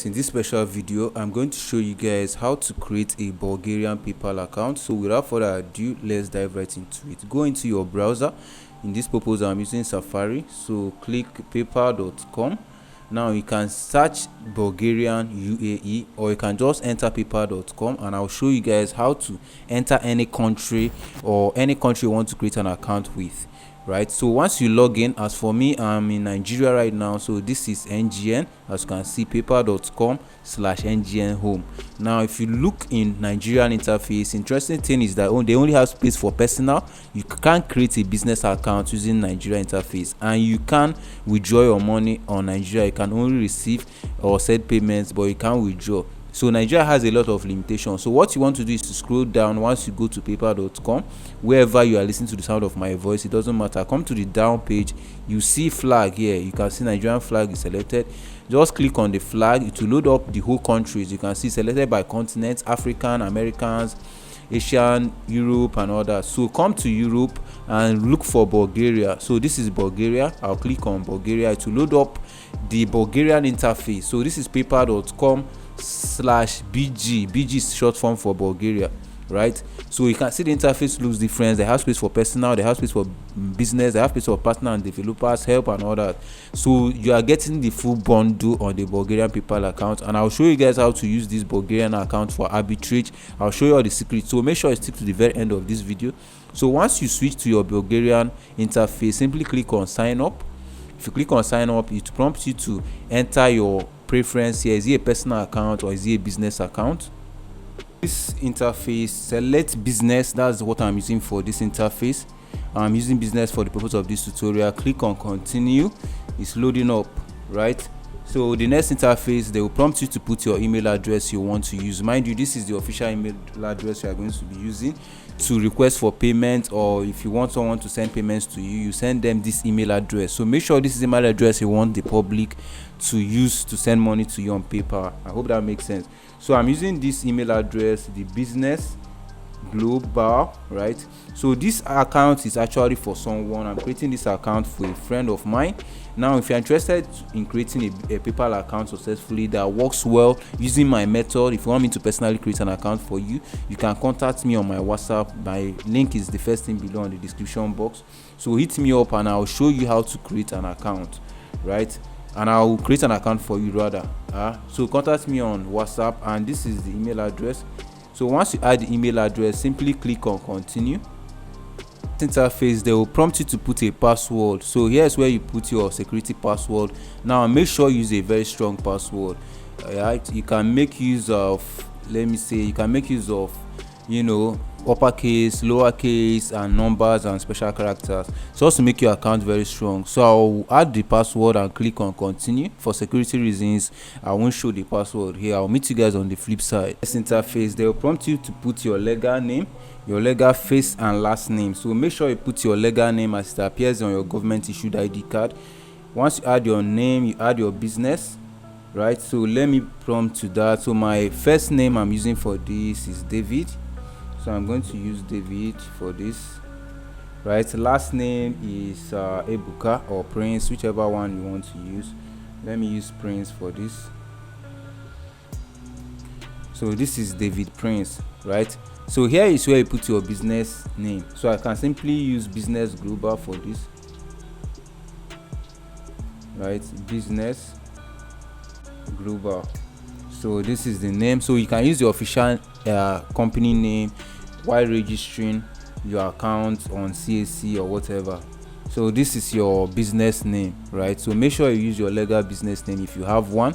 In this special video, I'm going to show you guys how to create a Bulgarian PayPal account. So without further ado, let's dive right into it. Go into your browser. In this purpose, I'm using Safari. So click paypal.com. Now you can search Bulgarian UAE, or you can just enter paypal.com, and I'll show you guys how to enter any country or any country you want to create an account with. Right, so once you log in, as for me, I'm in Nigeria right now, so this is NGN. As you can see, paypal.com/NGN home. Now if you look in Nigerian interface, interesting thing is that they only have space for personal. You can't create a business account using Nigeria interface, and you can withdraw your money on Nigeria. You can only receive or send payments, but you can't withdraw. So Nigeria has a lot of limitations. So what you want to do is to scroll down. Once you go to paypal.com, wherever you are listening to the sound of my voice, it doesn't matter, come to the down page, you see flag here. You can see Nigerian flag is selected. Just click on the flag. It will load up the whole countries. You can see selected by continents: African, Americans, Asian, Europe, and all that. So come to Europe and look for Bulgaria. So this is Bulgaria. I'll click on Bulgaria. It will load up the Bulgarian interface. So this is paypal.com/BG. BG is short form for Bulgaria, right? So you can see the interface looks different. They have space for personal, they have space for business, they have space for partner and developers, help, and all that. So you are getting the full bundle on the Bulgarian PayPal account, and I'll show you guys how to use this Bulgarian account for arbitrage. I'll show you all the secrets, so make sure you stick to the very end of this video. So once you switch to your Bulgarian interface, simply click on sign up. If you click on sign up, it prompts you to enter your preference here. Is it a personal account or is it a business account? This interface, select business. That's what I'm using for this interface. I'm using business for the purpose of this tutorial. Click on continue. It's loading up, right? So the next interface, they will prompt you to put your email address you want to use. Mind you, this is the official email address you are going to be using to request for payment, or if you want someone to send payments to you, you send them this email address. So make sure this is the email address you want the public to use to send money to you on PayPal. I hope that makes sense. So I'm using this email address, the business global, right? So this account is actually for someone. I'm creating this account for a friend of mine. Now if you're interested in creating a PayPal account successfully that works well using my method, if you want me to personally create an account for you, you can contact me on my WhatsApp. My link is the first thing below in the description box. So hit me up and I'll show you how to create an account, right? And I'll create an account for you rather. So contact me on WhatsApp, and this is the email address. So once you add the email address, simply click on continue. Interface, they will prompt you to put a password. So here's where you put your security password. Now make sure you use a very strong password. Right? You can make use of, let me say, you can make use of, uppercase, lowercase, and numbers and special characters, so as to make your account very strong. So I'll add the password and click on continue. For security reasons, I won't show the password here. I'll meet you guys on the flip side. This interface, they will prompt you to put your legal name, your legal face, and last name. So make sure you put your legal name as it appears on your government issued ID card. Once you add your name, you add your business, right? So let me prompt to that. So my first name I'm using for this is David, so I'm going to use David for this, right? Last name is Ebuka or Prince, whichever one you want to use. Let me use Prince for this. So this is David Prince, right? So here is where you put your business name. So I can simply use business global for this, right? Business global. So this is the name. So you can use the official company name while registering your account on CAC or whatever. So this is your business name, right? So make sure you use your legal business name if you have one,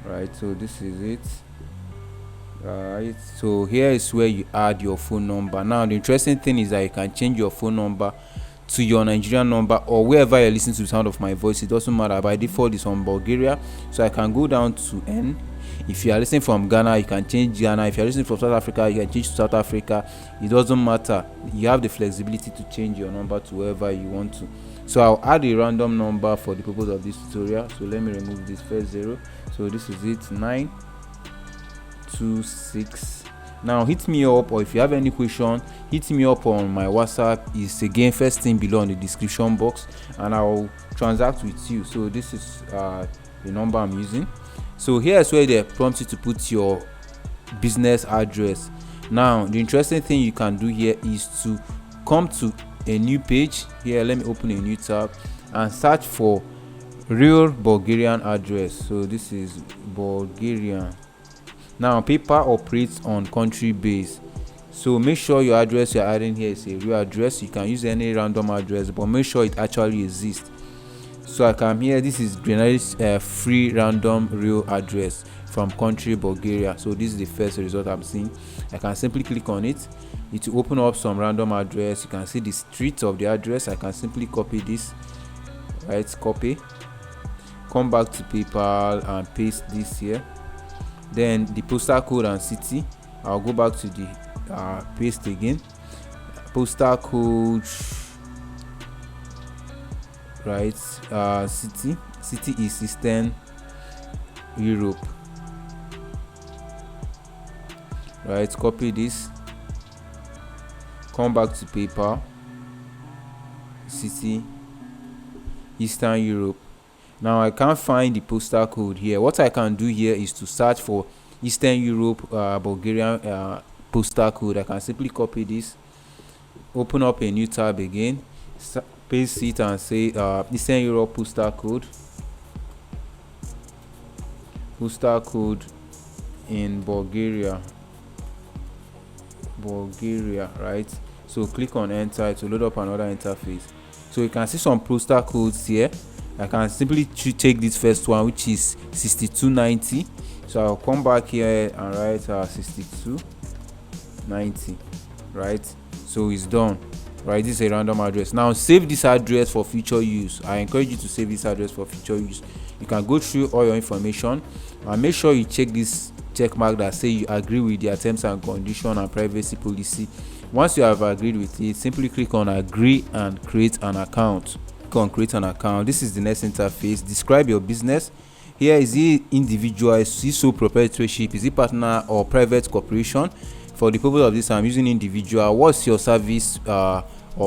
right? So this is it, right? So here is where you add your phone number. Now the interesting thing is that you can change your phone number to your Nigerian number, or wherever you're listening to the sound of my voice. It doesn't matter. By default it's on Bulgaria, so I can go down to N. If you are listening from Ghana, you can change Ghana. If you're listening from South Africa, you can change to South Africa. It doesn't matter. You have the flexibility to change your number to wherever you want to. So I'll add a random number for the purpose of this tutorial. So let me remove this first 0. So this is it, 926. Now hit me up, or if you have any question, hit me up on my WhatsApp. It's again first thing below in the description box, and I'll transact with you. So this is the number I'm using. So here's where they prompt you to put your business address. Now the interesting thing you can do here is to come to a new page. Here, let me open a new tab and search for real Bulgarian address. So this is Bulgarian. Now PayPal operates on country base, so make sure your address you're adding here is a real address. You can use any random address, but make sure it actually exists. So I come here, this is generate free random real address from country Bulgaria. So this is the first result I'm seeing. I can simply click on it. It will open up some random address. You can see the street of the address. I can simply copy this, right? Copy, come back to PayPal and paste this here. Then the postal code and city, I'll go back to the paste again. Postal code, right? City is Eastern Europe, right? Copy this, come back to PayPal, city Eastern Europe. Now I can't find the postal code here. What I can do here is to search for Eastern Europe Bulgarian postal code. I can simply copy this, open up a new tab again, paste it and say Eastern Europe postal code in Bulgaria, right? So click on enter to load up another interface. So you can see some postal codes here. I can simply take this first one, which is 6290. So I'll come back here and write 6290, right? So it's done, right? This is a random address. Now save this address for future use. I encourage you to save this address for future use. You can go through all your information and make sure you check this check mark that say you agree with their terms and condition and privacy policy. Once you have agreed with it, simply click on agree and create an account. Create an account. This is the next interface. Describe your business. Here, is it individual, is it sole proprietorship, is it partner or private corporation? For the purpose of this, I'm using individual. What's your service or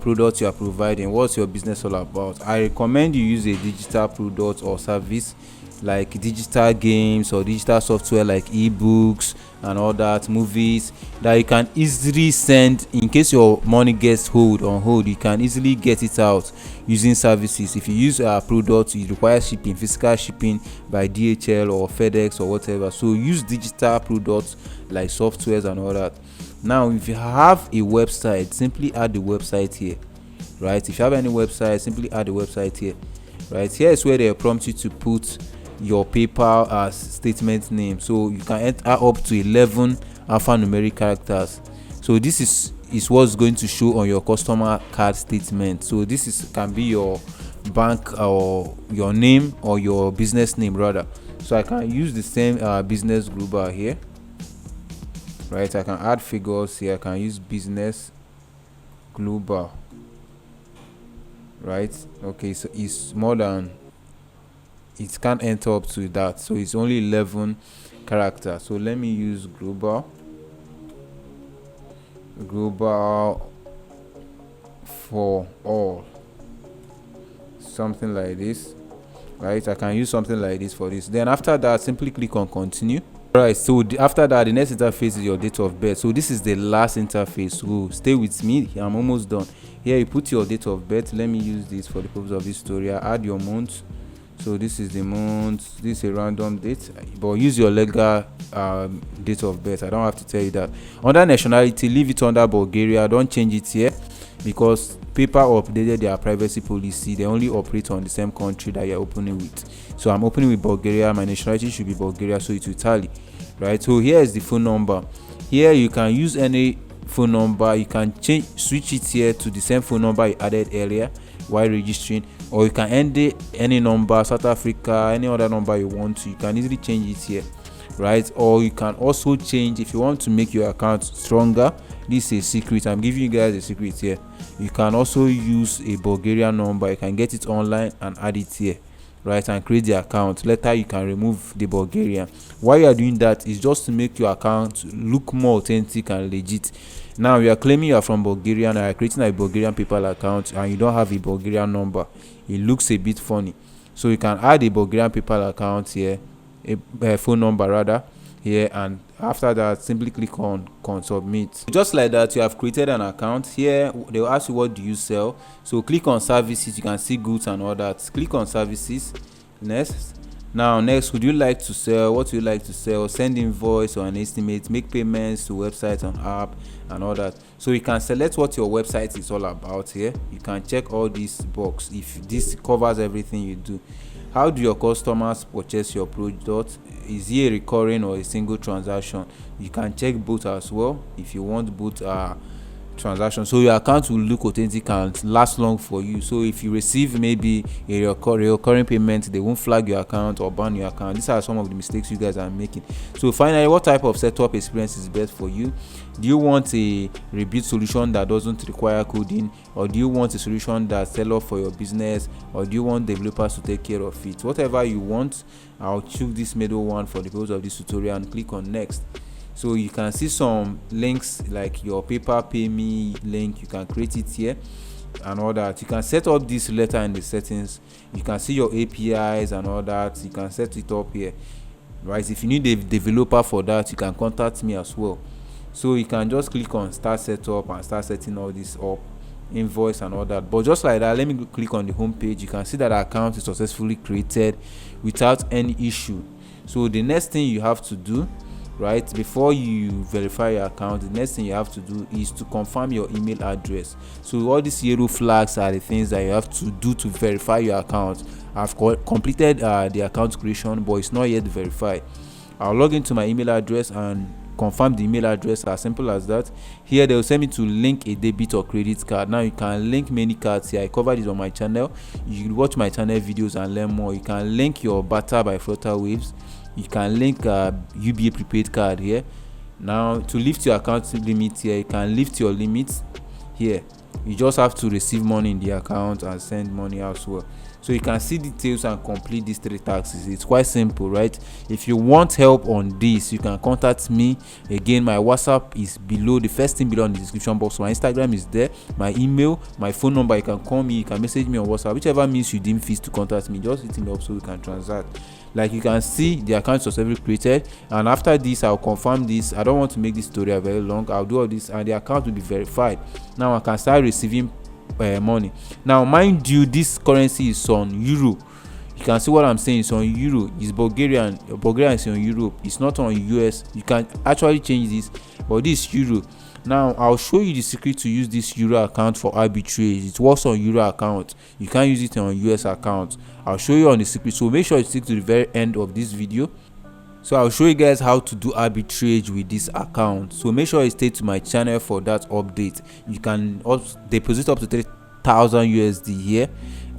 product you are providing? What's your business all about? I recommend you use a digital product or service like digital games or digital software like ebooks and all that, movies that you can easily send. In case your money gets on hold, you can easily get it out using services. If you use a product, it requires shipping, physical shipping by DHL or FedEx or whatever. So use digital products like softwares and all that. Now if you have a website, simply add the website here, right? If you have any website, simply add the website here, right? Here is where they prompt you to put your PayPal as statement name. So you can enter up to 11 alphanumeric characters. So this is what's going to show on your customer card statement. So this can be your bank or your name or your business name rather. So I can use the same business global here, right? I can add figures here. I can use business global, right? Okay, so it's more than, it can't enter up to that, so it's only 11 characters. So let me use global for all, something like this, right? I can use something like this for this. Then after that, simply click on continue. Right, so after that, the next interface is your date of birth. So this is the last interface, so stay with me, I'm almost done. Here you put your date of birth. Let me use this for the purpose of this tutorial. Add your month. So this is the month, this is a random date, but use your legal date of birth. I don't have to tell you that. Under nationality, leave it under Bulgaria. Don't change it here because PayPal updated their privacy policy. They only operate on the same country that you're opening with. So I'm opening with Bulgaria. My nationality should be Bulgaria, so it will tally, right? So here is the phone number. Here you can use any phone number. You can switch it here to the same phone number you added earlier while registering, or you can end any number, South Africa, any other number you want to. You can easily change it here, right? Or you can also change, if you want to make your account stronger, this is a secret. I'm giving you guys a secret here. You can also use a Bulgarian number. You can get it online and add it here, right, and create the account. Later you can remove the Bulgarian. Why you are doing that is just to make your account look more authentic and legit. Now you are claiming you are from Bulgaria and you are creating a Bulgarian PayPal account and you don't have a Bulgarian number. It looks a bit funny, So you can add a Bulgarian PayPal account here, a phone number rather here, and after that simply click on submit. Just like that, you have created an account. Here they will ask you what do you sell, so click on services. You can see goods and all that. Click on services. Next, would you like to sell? What do you like to sell? Send invoice or an estimate, make payments to websites and app and all that. So you can select what your website is all about here. You can check all these box if this covers everything you do. How do your customers purchase your product? Is it a recurring or a single transaction? You can check both as well if you want both transaction, so your account will look authentic and last long for you. So if you receive maybe a recurring payment, they won't flag your account or ban your account. These are some of the mistakes you guys are making. So finally, what type of setup experience is best for you? Do you want a rebuild solution that doesn't require coding, or do you want a solution that sell off for your business, or do you want developers to take care of it? Whatever you want, I'll choose this middle one for the purpose of this tutorial and click on next. So you can see some links like your PayPal Pay Me link. You can create it here and all that. You can set up this later in the settings. You can see your APIs and all that. You can set it up here, right? If you need a developer for that, you can contact me as well. So you can just click on start setup and start setting all this up, invoice and all that. But just like that, let me click on the home page. You can see that our account is successfully created without any issue. So the next thing you have to do, right, before you verify your account, the next thing you have to do is to confirm your email address. So all these yellow flags are the things that you have to do to verify your account. I've completed the account creation, but it's not yet verified. I'll log into my email address and confirm the email address, as simple as that. Here they will send me to link a debit or credit card. Now you can link many cards here. I covered this on my channel. You can watch my channel videos and learn more. You can link your Bata by Flutterwaves. You can link UBA prepaid card here. Now to lift your account limit here, you can lift your limits here. You just have to receive money in the account and send money as well. So you can see details and complete these 3 tasks. It's quite simple, right? If you want help on this, you can contact me. Again, my WhatsApp is below, the first thing below in the description box. My Instagram is there, my email, my phone number. You can call me, you can message me on WhatsApp, whichever means you deem fit to contact me. Just hit me up so we can transact. Like you can see, the account was already created, and after this I'll confirm this. I don't want to make this tutorial very long. I'll do all this and the account will be verified. Now I can start receiving money. Now mind you, this currency is on euro. You can see what I'm saying. It's on euro. It's Bulgarian. Bulgaria is on Europe. It's not on US. You can actually change this, but this is euro. Now I'll show you the secret to use this euro account for arbitrage. It works on euro account. You can't use it on US account. I'll show you on the secret, so make sure you stick to the very end of this video. So I'll show you guys how to do arbitrage with this account. So make sure you stay to my channel for that update. You can also deposit up to 3,000 USD here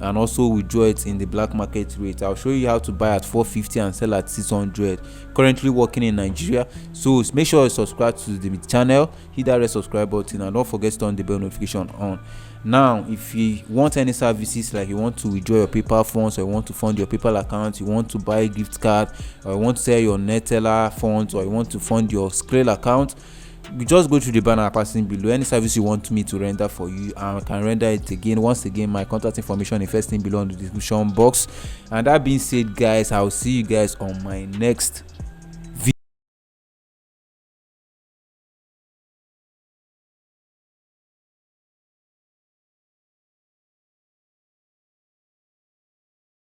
and also withdraw it in the black market rate. I'll show you how to buy at 450 and sell at 600. Currently working in Nigeria. So make sure you subscribe to the channel, hit that red subscribe button, and don't forget to turn the bell notification on. Now if you want any services, like you want to withdraw your PayPal funds, or you want to fund your PayPal account, you want to buy a gift card, or you want to sell your Neteller funds, or you want to fund your Skrill account, you just go through the banner passing below. Any service you want me to render for you, I can render it again. Once again, my contact information is first thing below in the description box. And that being said, guys, I'll see you guys on my next